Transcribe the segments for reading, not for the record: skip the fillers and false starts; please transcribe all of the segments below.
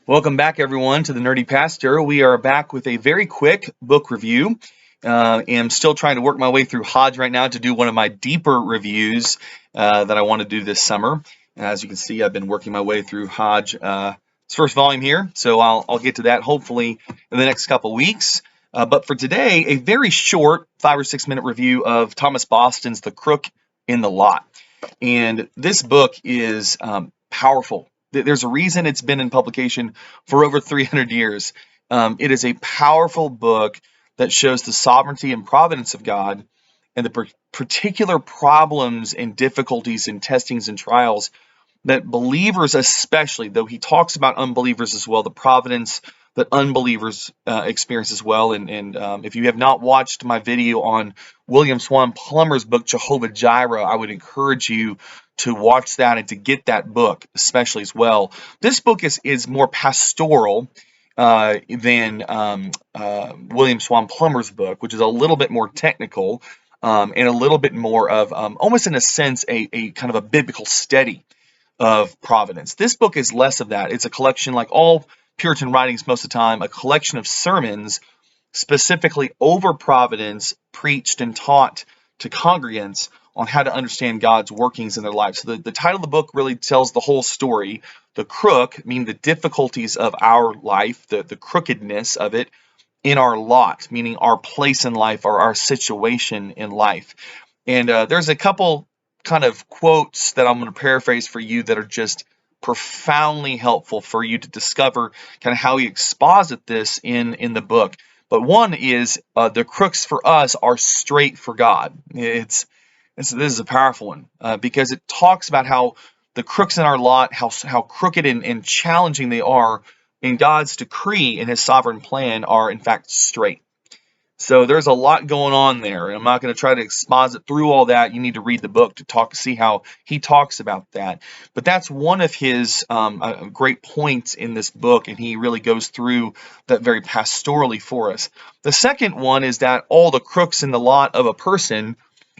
Welcome back, everyone, to the Nerdy Pastor. We are back with a very quick book review. I'm still trying to work my way through Hodge right now to do one of my deeper reviews that I want to do this summer. As you can see, I've been working my way through Hodge, its first volume here, so I'll get to that hopefully in the next couple weeks. But for today, a very short 5 or 6 minute review of Thomas Boston's The Crook in the Lot. And this book is powerful. There's a reason it's been in publication for over 300 years. It is a powerful book that shows the sovereignty and providence of God and the particular problems and difficulties and testings and trials that believers especially, though he talks about unbelievers as well, the providence that unbelievers experience as well. And if you have not watched my video on William Swan Plummer's book, Jehovah Jireh, I would encourage you to watch that and to get that book especially as well. This book is more pastoral than William Swan Plummer's book, which is a little bit more technical and a little bit more of almost in a sense a kind of a biblical study of providence. This book is less of that. It's a collection, like all Puritan writings most of the time, a collection of sermons specifically over providence preached and taught to congregants on how to understand God's workings in their lives. So the title of the book really tells the whole story. The crook, meaning the difficulties of our life, the crookedness of it in our lot, meaning our place in life or our situation in life. And there's a couple kind of quotes that I'm going to paraphrase for you that are just profoundly helpful for you to discover kind of how he exposits this in the book. But one is the crooks for us are straight for God. This is a powerful one because it talks about how the crooks in our lot, how crooked and challenging they are in God's decree and his sovereign plan are in fact straight. So there's a lot going on there, and I'm not going to try to exposit through all that. You need to read the book to see how he talks about that. But that's one of his great points in this book, and he really goes through that very pastorally for us. The second one is that all the crooks in the lot of a person,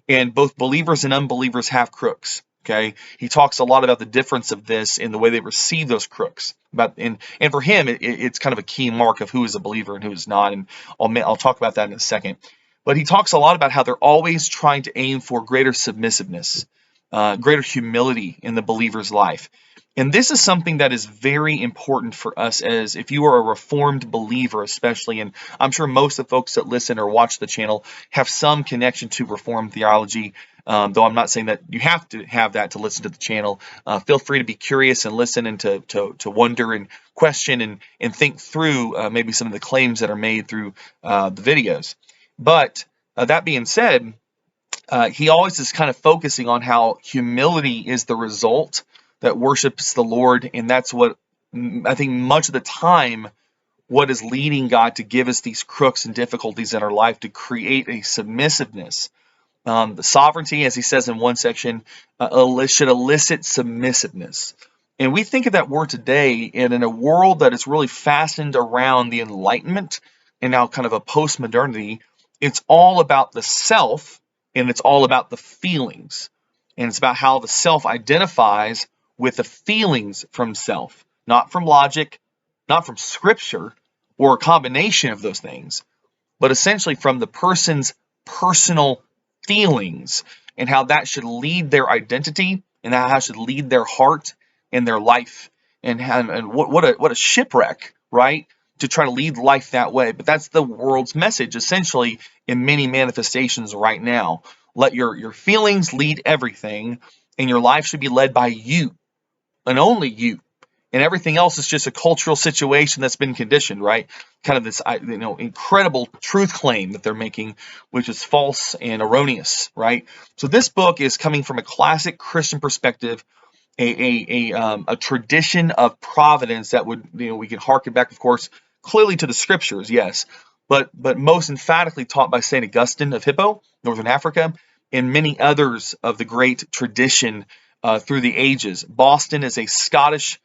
and both believers and unbelievers have crooks. Okay, he talks a lot about the difference of this in the way they receive those crooks. And for him, it's kind of a key mark of who is a believer and who is not. And I'll talk about that in a second. But he talks a lot about how they're always trying to aim for greater submissiveness, greater humility in the believer's life. And this is something that is very important for us as if you are a Reformed believer, especially, and I'm sure most of the folks that listen or watch the channel have some connection to Reformed theology. Though I'm not saying that you have to have that to listen to the channel. Feel free to be curious and listen and to wonder and question and think through maybe some of the claims that are made through the videos. But that being said, he always is kind of focusing on how humility is the result that worships the Lord, and that's what I think much of the time what is leading God to give us these crooks and difficulties in our life to create a submissiveness. The sovereignty, as he says in one section, should elicit submissiveness. And we think of that word today, and in a world that is really fastened around the Enlightenment and now kind of a post-modernity, it's all about the self, and it's all about the feelings. And it's about how the self identifies with the feelings from self, not from logic, not from scripture, or a combination of those things, but essentially from the person's personal feelings and how that should lead their identity and how it should lead their heart and their life. And what a shipwreck, right? To try to lead life that way. But that's the world's message, essentially, in many manifestations right now. Let your feelings lead everything, and your life should be led by you and only you. And everything else is just a cultural situation that's been conditioned, right? Kind of this, incredible truth claim that they're making, which is false and erroneous, right? So this book is coming from a classic Christian perspective, a tradition of providence that would, we can harken back, of course, clearly to the scriptures, yes, but most emphatically taught by St. Augustine of Hippo, Northern Africa, and many others of the great tradition through the ages. Boston is a Scottish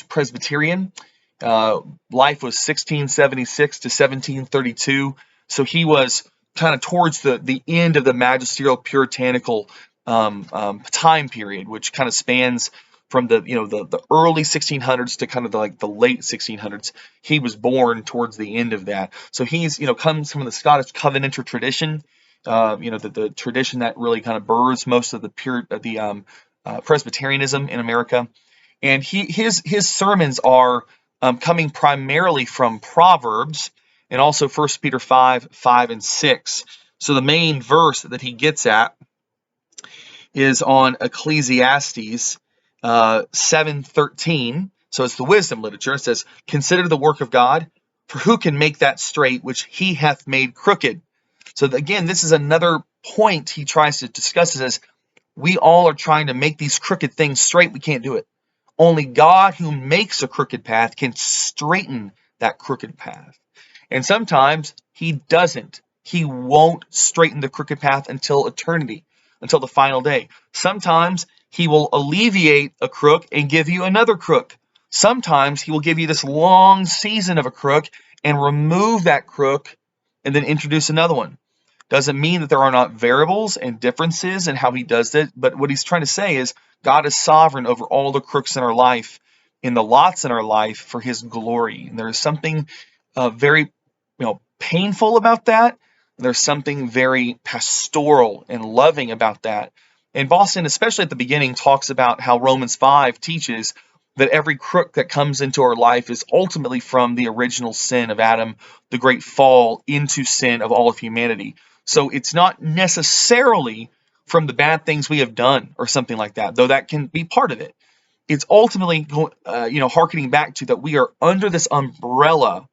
Presbyterian. Life was 1676 to 1732. So he was kind of towards the end of the magisterial puritanical time period, which kind of spans from the the early 1600s to kind of the late 1600s. He was born towards the end of that, so he's comes from the Scottish Covenanter tradition, the tradition that really kind of births most of the Presbyterianism in America. And his sermons are coming primarily from Proverbs and also 1 Peter 5 and 6. So the main verse that he gets at is on Ecclesiastes 7:13. So it's the wisdom literature. It says, "Consider the work of God, for who can make that straight which he hath made crooked?" So again, this is another point he tries to discuss, as we all are trying to make these crooked things straight. We can't do it. Only God, who makes a crooked path, can straighten that crooked path. And sometimes he doesn't. He won't straighten the crooked path until eternity, until the final day. Sometimes he will alleviate a crook and give you another crook. Sometimes he will give you this long season of a crook and remove that crook and then introduce another one. Doesn't mean that there are not variables and differences in how he does it, but what he's trying to say is God is sovereign over all the crooks in our life, in the lots in our life, for his glory. And there is something very painful about that. There's something very pastoral and loving about that. And Boston, especially at the beginning, talks about how Romans 5 teaches that every crook that comes into our life is ultimately from the original sin of Adam, the great fall into sin of all of humanity. So it's not necessarily from the bad things we have done or something like that, though that can be part of it. It's ultimately, hearkening back to that we are under this umbrella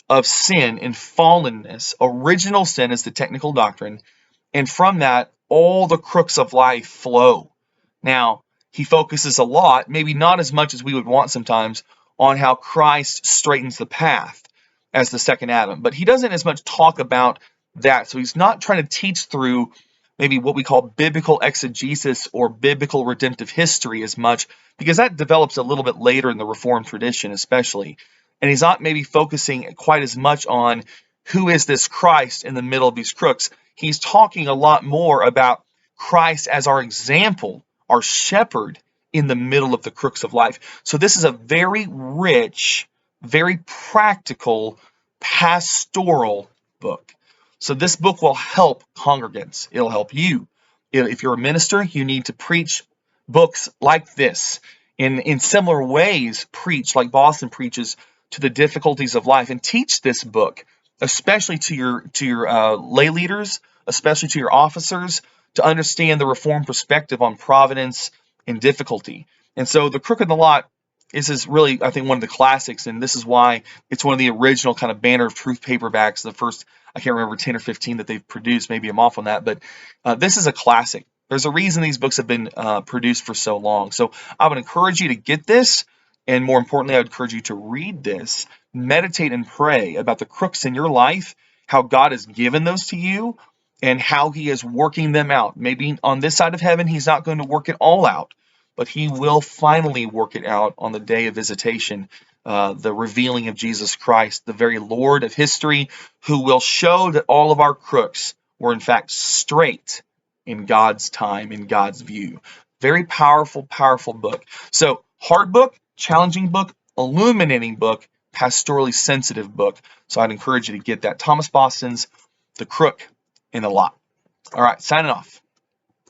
of sin and fallenness. Original sin is the technical doctrine, and from that, all the crooks of life flow. Now, he focuses a lot, maybe not as much as we would want sometimes, on how Christ straightens the path as the second Adam, but he doesn't as much talk about that. So he's not trying to teach through maybe what we call biblical exegesis or biblical redemptive history as much, because that develops a little bit later in the Reformed tradition especially. And he's not maybe focusing quite as much on who is this Christ in the middle of these crooks. He's talking a lot more about Christ as our example, our shepherd in the middle of the crooks of life. So this is a very rich, very practical, pastoral book. So this book will help congregants. It'll help you. If you're a minister, you need to preach books like this. In similar ways, preach like Boston preaches to the difficulties of life, and teach this book, especially to your lay leaders, especially to your officers, to understand the Reformed perspective on providence and difficulty. And so the Crook in the Lot is really, I think, one of the classics, and this is why it's one of the original kind of Banner of Truth paperbacks, the first, I can't remember, 10 or 15 that they've produced. Maybe I'm off on that, but this is a classic. There's a reason these books have been produced for so long. So I would encourage you to get this, and more importantly, I would encourage you to read this, meditate and pray about the crooks in your life, how God has given those to you, and how he is working them out. Maybe on this side of heaven, he's not going to work it all out, but he will finally work it out on the day of visitation, the revealing of Jesus Christ, the very Lord of history, who will show that all of our crooks were in fact straight in God's time, in God's view. Very powerful, powerful book. So hard book, challenging book, illuminating book, pastorally sensitive book. So I'd encourage you to get that. Thomas Boston's The Crook in the Lot. All right, signing off.